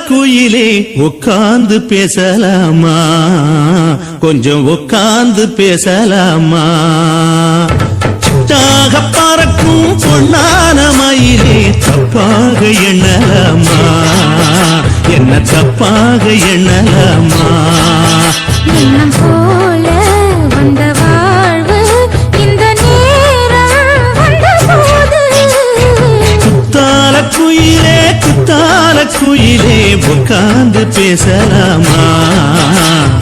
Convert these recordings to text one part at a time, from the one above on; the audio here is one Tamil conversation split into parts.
குயிலே உட்கார்ந்து பேசலாமா, கொஞ்சம் உட்கார்ந்து பேசலாமா. சிட்டாக பறக்கும் பொன்னான மயிலே தப்பாக எண்ணலாமா, என்ன தப்பாக எண்ணலாமா. எண்ணம் போல வந்த வாழ்வு இந்த நேரம் வந்த போது. குத்தால குயிலே குத்தால குயிலே உட்கார்ந்து பேசலாமா,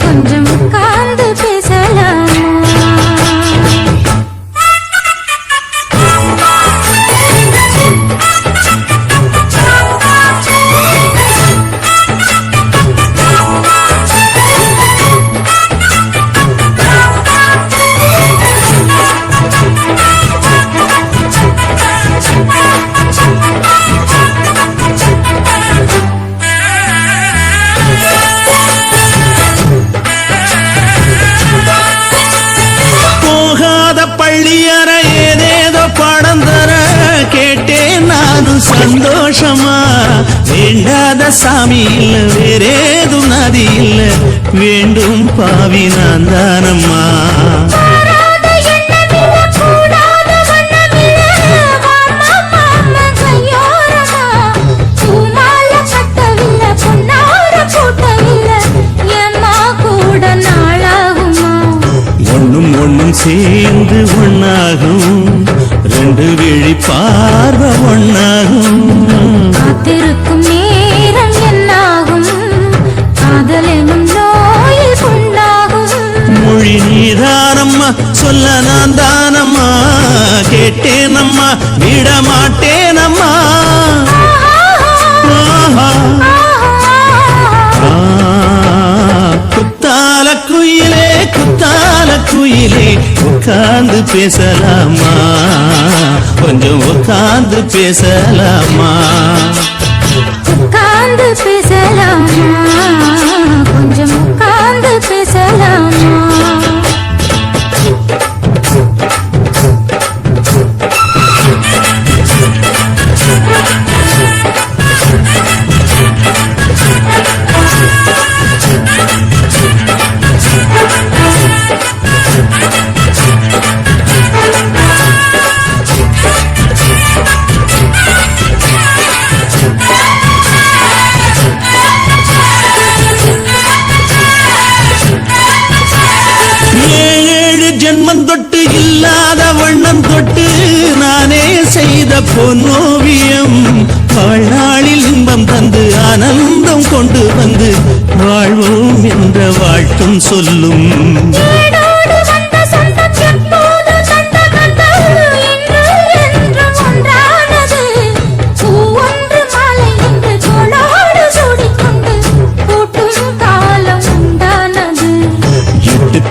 கொஞ்சம் உட்கார்ந்து பேசலாமா. பள்ளியற ஏதேதோ பாடம் தர கேட்டேன் நானும் சந்தோஷமா. வேண்டாத சாமி இல்ல வேறேதும் நதி இல்ல, வேண்டும் பாவி நான் தானம்மா. ஒண்ணும் சேர்ந்து ஒன்னாகும், ரெண்டு விழி பார்வை ஒன்னாகும். காத்திருக்கும் நேரம் என்னாகும், காதல் எனும் நோயில் புண்ணாகும். மொழி நீதானம்மா சொல்ல நான் தானம்மா, கேட்டேனம்மா விட மாட்டேனம்மா. குத்தால குயிலே குத்தால குயிலே உட்கார்ந்து பேசலாமா, கொஞ்சம் உட்கார்ந்து பேசலாமா. உட்கார்ந்து பேசலாமா, கொஞ்சம் உட்கார்ந்து பேசலாமா. ஜென்மம் தொட்டு இல்லாத வண்ணம் தொட்டு நானே செய்த பொன்னோவியம், வாழ்நாளில் இன்பம் தந்து ஆனந்தம் கொண்டு வந்து வாழ்வோம் என்ற வாழ்த்தும் சொல்லும்.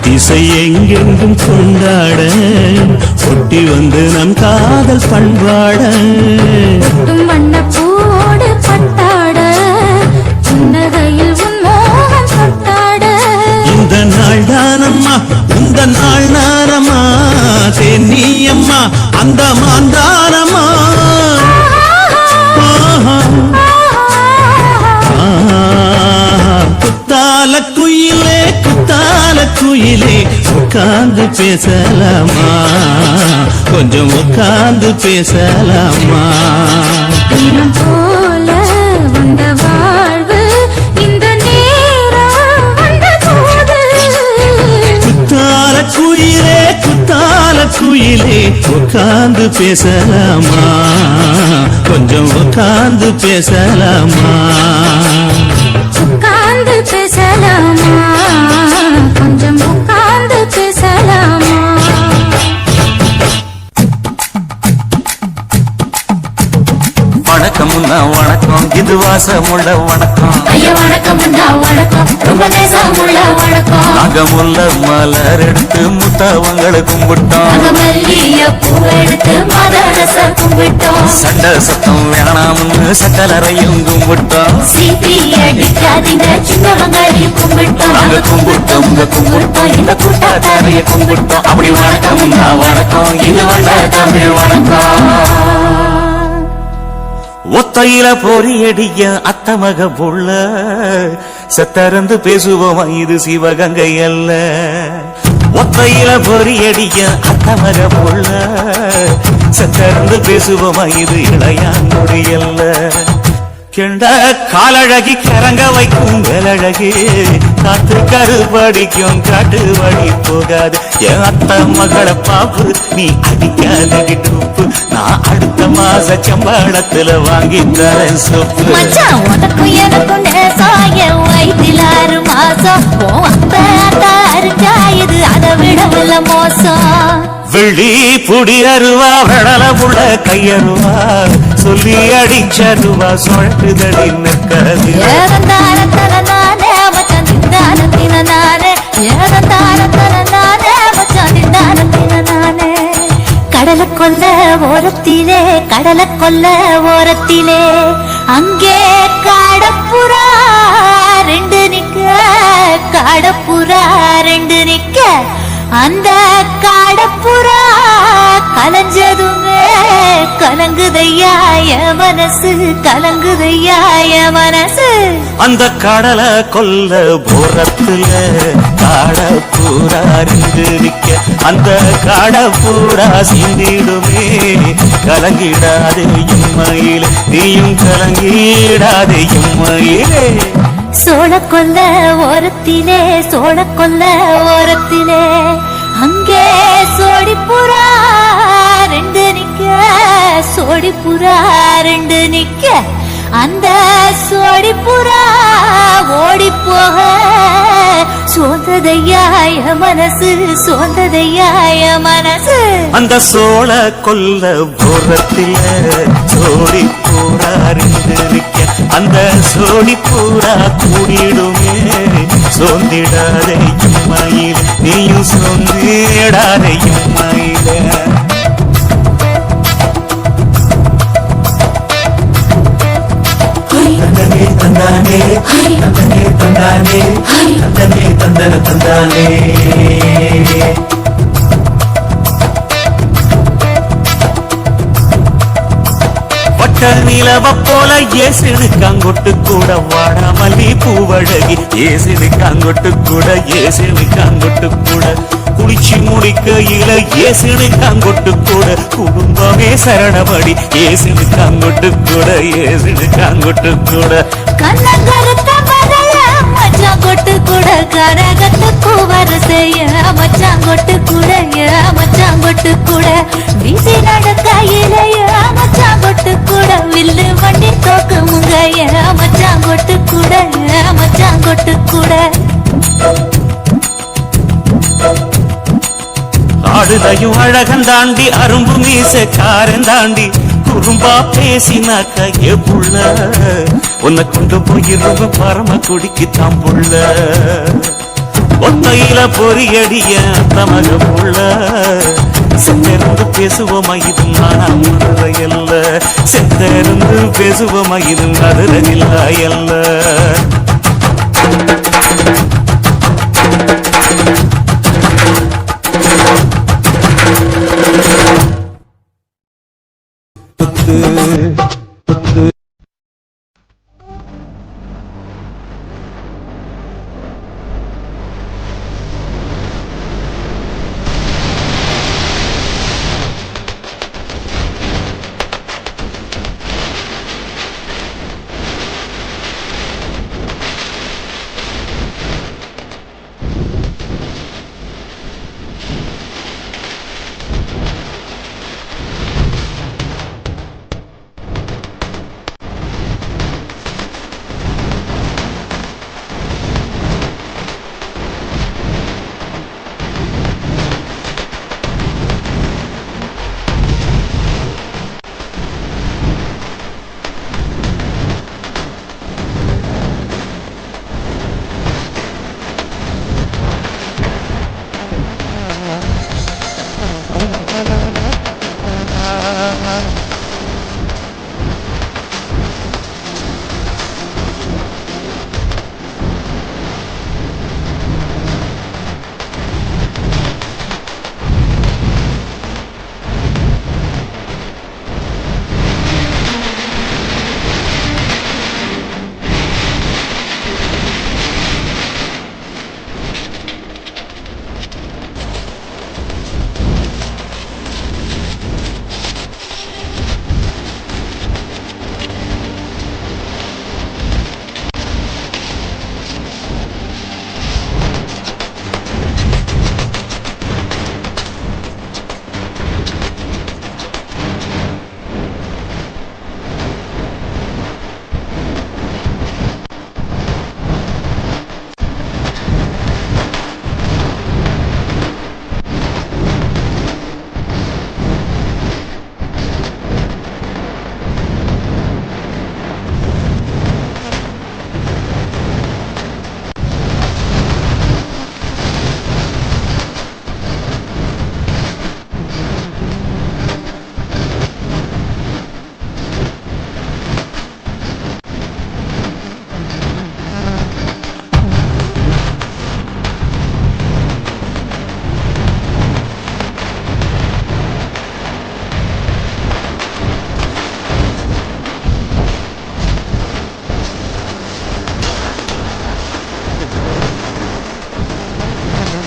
திசை எங்கெங்கும் கொண்டாட ஒட்டி வந்து நம் காதல் பண்பாட. வண்ணப்பூடு பட்டாட புன்னகையில் உன் மோகம் பட்டாட. இந்த நாள் தானம்மா இந்த நாள் நானம்மா, தென்னியம்மா அந்த மாந்தானம்மா. குத்தால குயிலே குத்தால குயிலே உட்கார்ந்து பேசலாமா, கொஞ்சம் உட்கார்ந்து பேசலாமா. தினம் போல வந்த வாழ்வு இந்த நேரம் வந்த போது. குத்தால குயிலே குத்தால குயிலே உட்கார்ந்து பேசலாமா, கொஞ்சம் உட்கார்ந்து பேசலாமா. உட்கார்ந்து பேசலாமா, கொஞ்சம் உட்கார்ந்து பேசலாமா. வணக்கம்னா வணக்கம், இது வாசமுள்ள வணக்கம். ஐயா வணக்கம்னா வணக்கம், ரொம்ப நேசமுள்ள வணக்கம். நாங்க முல்ல மலர் எடுத்து முத்தவங்களை கும்பிட்டோம், மல்லிய பூ எடுத்து மதரச கும்பிட்டோம். சண்டை சத்தம் வேணாம்னு சக்கலரையும் கும்பிட்டோம். சீட்டி அடிக்காதீங்க சின்னவங்களையும் கும்பிட்டோம். நாங்க கும்பிட்டோம் கும்பிட்டோம் இந்த கூட்டாத்தாரைய கும்பிட்டோம். அப்படி வணக்கம்னா வணக்கம், இது வந்த தமிழ் வணக்கம். ஒத்தையில பொறியடிய அத்தமக புள்ள செத்தறந்து பேசுவோமா இது சிவகங்கை அல்ல ஒத்தையில பொறியடிய அத்தமக புள்ள செத்தறந்து பேசுவோமா இது இளையாங்குடி அல்ல கெண்ட காலழகி கரங்க வைக்கும் வேலழகி காத்து கருபடிக்கும் காட்டு வழி போகாது என் அத்த மகள பாப்பு நீ அடிக்காதடி டூப்பு நான் அடுத்த மாச சம்பளத்துல வாங்கி தரேன் சொப்பு மச்சான் உனக்கும் எனக்கும் நேசம் என் வயிற்றில் 6 மாசம் உன் அத்தை அறிஞ்சா இது அதை விடவில்ல மோசம் வெள்ளி புடி அருவா வெடல புள்ள கையருவா சொல்லி அடிச்சருவா சொழக்குதடி நிற்கிறது ஏதந்தாரத்தன நானே மச்சான் திண்டானத்தின நானே ஏதந்தாரத்தன நானே மச்சான் திண்டானத்தின நானே கடலை கொல்ல ஓரத்திலே அங்கே காடப்புறா 2 நிக்க அந்த காடப்புறா கலஞ்சதுமே கலங்குதையா என் மனசு அந்த கடலை கொல்ல போறத்துல காடப்பூரா நிக்க அந்த காடப்பூரா சிந்திடுமே கலங்கிடாதே எம்மையிலே நீயும் கலங்கிடாதே எம்மையிலே சோழக்கொல்ல ஓரத்திலே அங்கே சோடிப்புறா 2 நிக்க அந்த சோடிப்புறா ஓடி போக சோந்ததையாய மனசு அந்த சோழ கொல்ல போரத்தில சோடி பூரா நிக்க அந்த சோடி பூரா கூடிடுமே சோந்திடாதே மயில் நீயும் சோந்திடாதே மயில தந்தானே பட்ட நிலவ போல ஏசிடு காங்கொட்டு கூட வாடாமல்லி பூவழகி ஏசிடு காங்கொட்டு கூட குளிச்சு முடிக்கையில ஏசிடு காங்கொட்டு கூட குடும்பமே சரணபடி ஏசிடு காங்கொட்டு கூட கண்ணங்கருத்த மகள மச்சான் கொட்டு கூட கரகத்துக்கு வரிசைய மச்சான் கொட்டு கூட வீசி நடக்கையிலைய மச்சான் கொட்டு கூட வில்லு வண்டி தோக்கு முங்கைய மச்சான் கொட்டு கூட ஆடுதையும் அழகன் தாண்டி அரும்பு மீசக்காரன் தாண்டி குறும்பா பேசினாக்க ஏ புள்ள உன்னை கொண்டு போயிருவ பரம குடிக்கு தான் புள்ள ஒத்தையில பொறியடிய தமக புள்ள செத்திருந்து பேசுவோமா இது நானா மதுரையல்ல செத்திருந்து பேசுவோமா இது மதுரையில்ல